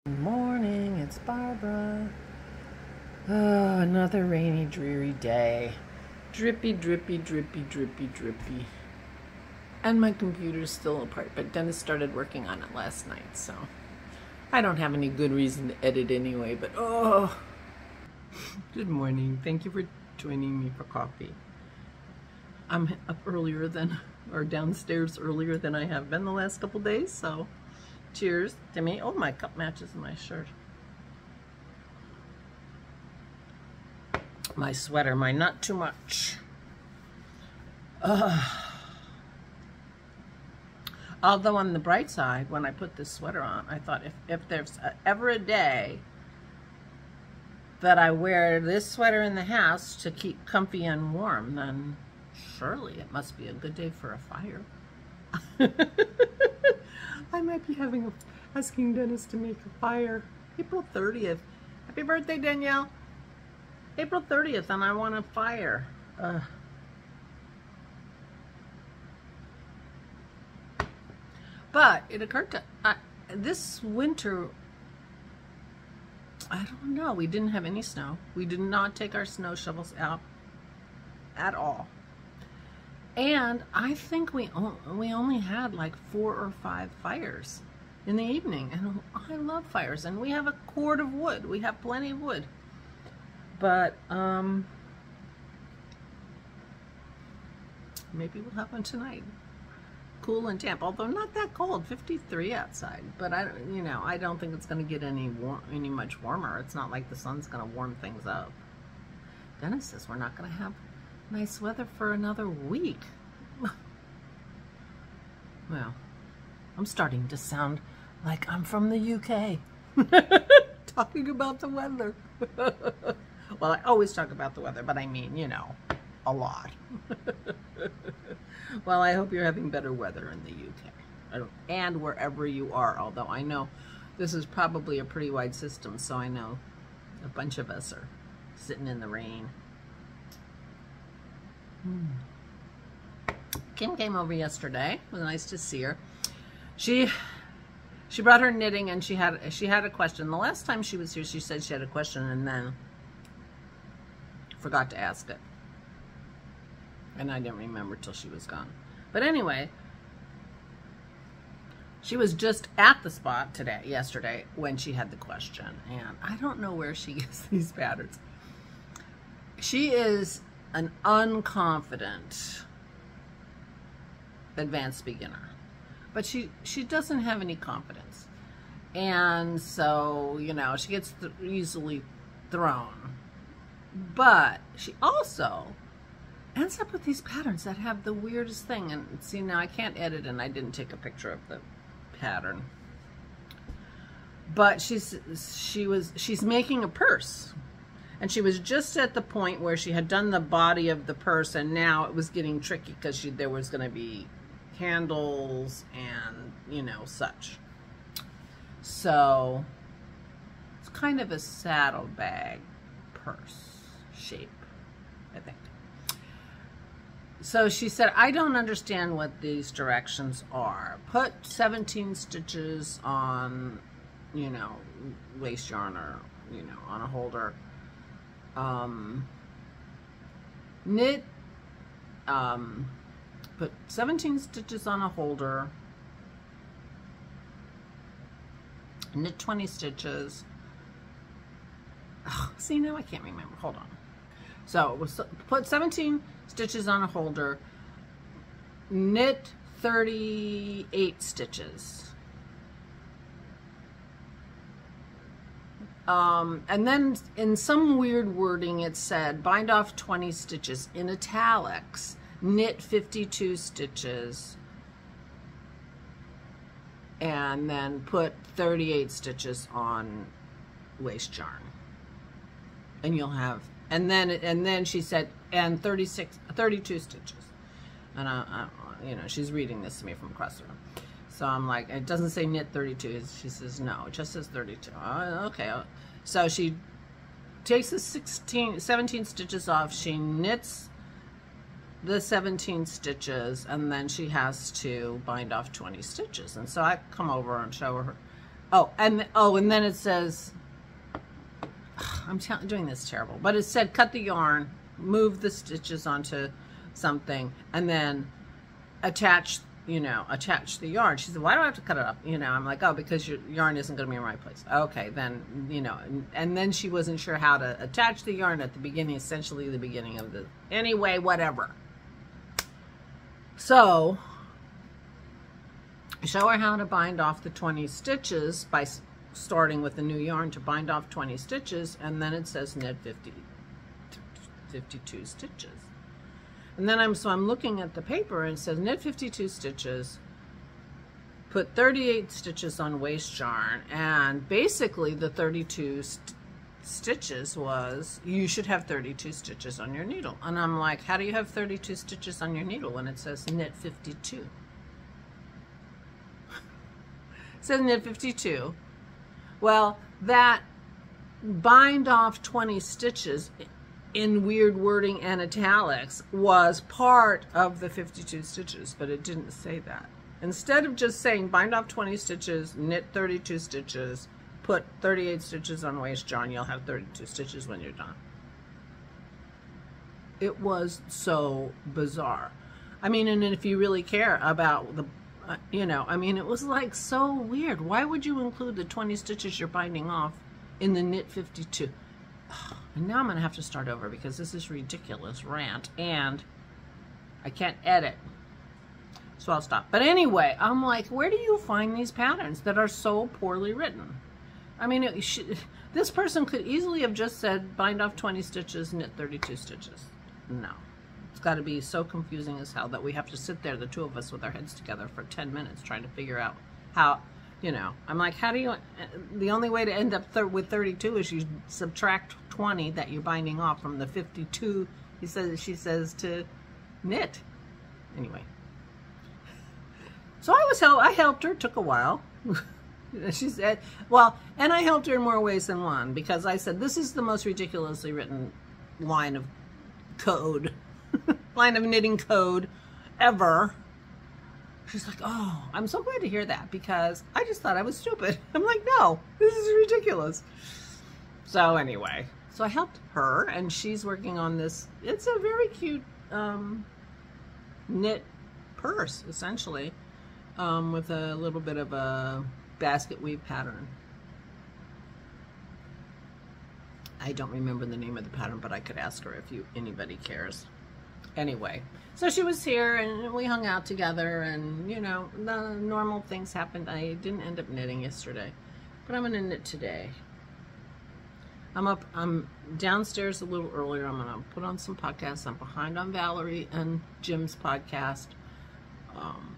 Good morning, it's Barbara. Oh, another rainy, dreary day. Drippy, drippy, drippy, drippy, drippy. And my computer's still apart, but Dennis started working on it last night, so I don't have any good reason to edit anyway, but oh. Good morning. Thank you for joining me for coffee. I'm up earlier than, or downstairs earlier than I have been the last couple days, so cheers to me. Oh, my cup matches my shirt. My sweater, my not too much. Although on the bright side, when I put this sweater on, I thought if there's ever a day that I wear this sweater in the house to keep comfy and warm, then surely it must be a good day for a fire. I might be asking Dennis to make a fire. April 30th. Happy birthday, Danielle. April 30th, and I want a fire. But it occurred to this winter, I don't know, we didn't have any snow. We did not take our snow shovels out at all. And I think we only had like 4 or 5 fires in the evening. And I love fires. And we have a cord of wood. We have plenty of wood. But maybe we'll have one tonight. Cool and damp, although not that cold. 53 outside. But I don't think it's going to get any much warmer. It's not like the sun's going to warm things up. Dennis says we're not going to have nice weather for another week. Well, I'm starting to sound like I'm from the UK. Talking about the weather. Well, I always talk about the weather, but I mean, a lot. Well, I hope you're having better weather in the UK. And wherever you are, although I know this is probably a pretty wide system, so I know a bunch of us are sitting in the rain. Kim came over yesterday. It was nice to see her. She brought her knitting, and she had a question. The last time she was here, she said she had a question and then forgot to ask it. And I didn't remember till she was gone. But anyway, she was just at the spot yesterday when she had the question, and I don't know where she gets these patterns. She is an unconfident advanced beginner, but she doesn't have any confidence, and so she gets easily thrown. But she also ends up with these patterns that have the weirdest thing. And see, now I can't edit, and I didn't take a picture of the pattern, but she's making a purse. And she was just at the point where she had done the body of the purse, and now it was getting tricky because there was going to be handles and, such. So it's kind of a saddlebag purse shape, I think. So she said, I don't understand what these directions are. Put 17 stitches on, waist yarn or, on a holder. Knit, put 17 stitches on a holder, knit 20 stitches. Oh, see, now I can't remember. Hold on. So put 17 stitches on a holder, knit 38 stitches. And then in some weird wording it said bind off 20 stitches. In italics, knit 52 stitches and then put 38 stitches on waist yarn, and you'll have, and then she said, and 32 stitches. And she's reading this to me from across the room. So I'm like, it doesn't say knit 32. She says, no, it just says 32. Okay. So she takes the 17 stitches off. She knits the 17 stitches, and then she has to bind off 20 stitches. And so I come over and show her and then it says, I'm doing this terrible, but it said cut the yarn, move the stitches onto something, and then attach the yarn. She said, why do I have to cut it up? I'm like, oh, because your yarn isn't going to be in the right place. Okay, then, and then she wasn't sure how to attach the yarn at the beginning, essentially the beginning of the, anyway, whatever. So, I show her how to bind off the 20 stitches by starting with the new yarn to bind off 20 stitches, and then it says knit 52 stitches. And then I'm looking at the paper and it says knit 52 stitches, put 38 stitches on waist yarn, and basically the 32 stitches was, you should have 32 stitches on your needle. And I'm like, how do you have 32 stitches on your needle when it says knit 52? It says knit 52. Well, that bind off 20 stitches in weird wording and italics was part of the 52 stitches, but it didn't say that. Instead of just saying bind off 20 stitches, knit 32 stitches, put 38 stitches on waist yarn, you'll have 32 stitches when you're done. It was so bizarre. I mean, and if you really care about the, I mean, it was like so weird. Why would you include the 20 stitches you're binding off in the knit 52? And now I'm going to have to start over because this is ridiculous rant and I can't edit. So I'll stop. But anyway, I'm like, where do you find these patterns that are so poorly written? I mean, this person could easily have just said bind off 20 stitches, knit 32 stitches. No. It's got to be so confusing as hell that we have to sit there, the two of us with our heads together for 10 minutes trying to figure out how, I'm like, how do you, the only way to end up with 32 is you subtract 20 that you're binding off from the 52, she says to knit. Anyway. So I helped her, took a while. She said, well, and I helped her in more ways than one because I said, this is the most ridiculously written line of code, line of knitting code ever. She's like, oh, I'm so glad to hear that because I just thought I was stupid. I'm like, no, this is ridiculous. So anyway, so I helped her and she's working on this. It's a very cute knit purse, essentially, with a little bit of a basket weave pattern. I don't remember the name of the pattern, but I could ask her if anybody cares. Anyway, so she was here and we hung out together and, the normal things happened. I didn't end up knitting yesterday, but I'm going to knit today. I'm downstairs a little earlier. I'm going to put on some podcasts. I'm behind on Valerie and Jim's podcast.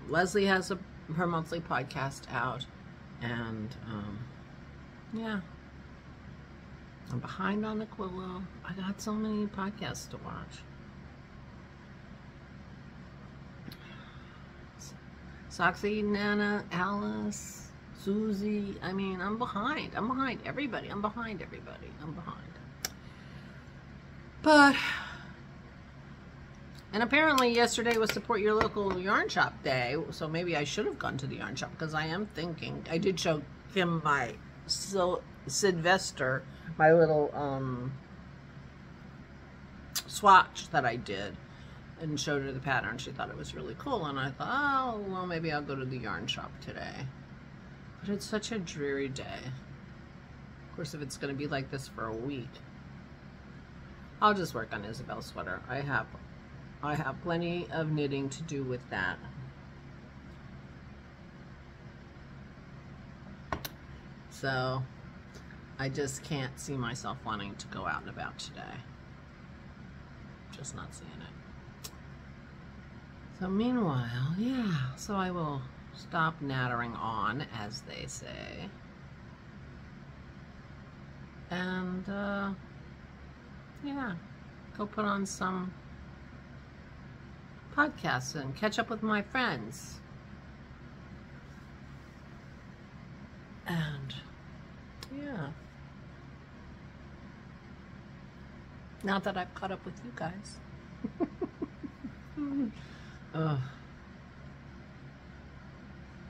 Leslie has her monthly podcast out, and yeah, I'm behind on Aquila. I got so many podcasts to watch. Soxy, Nana, Alice, Susie. I mean, I'm behind. I'm behind everybody. I'm behind everybody. I'm behind. But, and apparently yesterday was Support Your Local Yarn Shop Day, so maybe I should have gone to the yarn shop because I am thinking, I did show him my Sylvester, my little swatch that I did, and showed her the pattern. She thought it was really cool, and I thought, oh, well, maybe I'll go to the yarn shop today. But it's such a dreary day. Of course, if it's going to be like this for a week, I'll just work on Isabel's sweater. I have plenty of knitting to do with that. So I just can't see myself wanting to go out and about today. Just not seeing it. So meanwhile, yeah, so I will stop nattering on, as they say. And, yeah, go put on some podcasts and catch up with my friends. And, yeah. Now that I've caught up with you guys.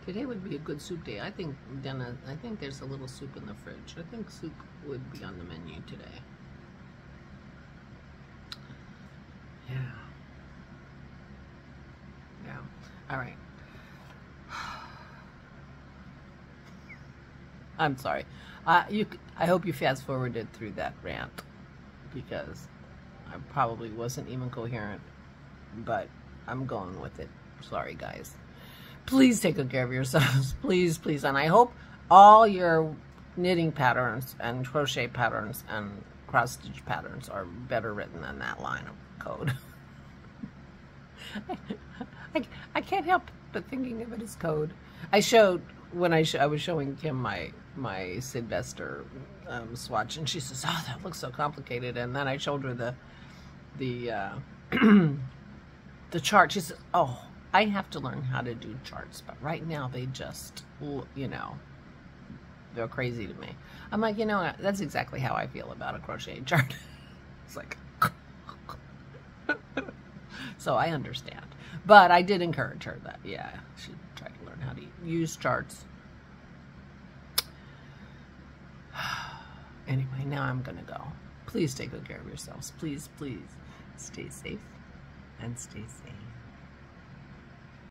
Today would be a good soup day. I think there's a little soup in the fridge. I think soup would be on the menu today. Yeah. Yeah. All right. I'm sorry. I hope you fast forwarded through that rant, because I probably wasn't even coherent, but I'm going with it. Sorry, guys. Please take good care of yourselves. Please, please. And I hope all your knitting patterns and crochet patterns and cross stitch patterns are better written than that line of code. I can't help but thinking of it as code. I showed, when I was showing Kim my Sylvester swatch, and she says, "Oh, that looks so complicated." And then I showed her the chart. She says, "Oh, I have to learn how to do charts, but right now they just, you know, they're crazy to me." I'm like, you know, that's exactly how I feel about a crochet chart. It's like, so I understand. But I did encourage her that, yeah, she should try to learn how to use charts. Anyway, now I'm going to go. Please take good care of yourselves. Please, please stay safe and stay sane.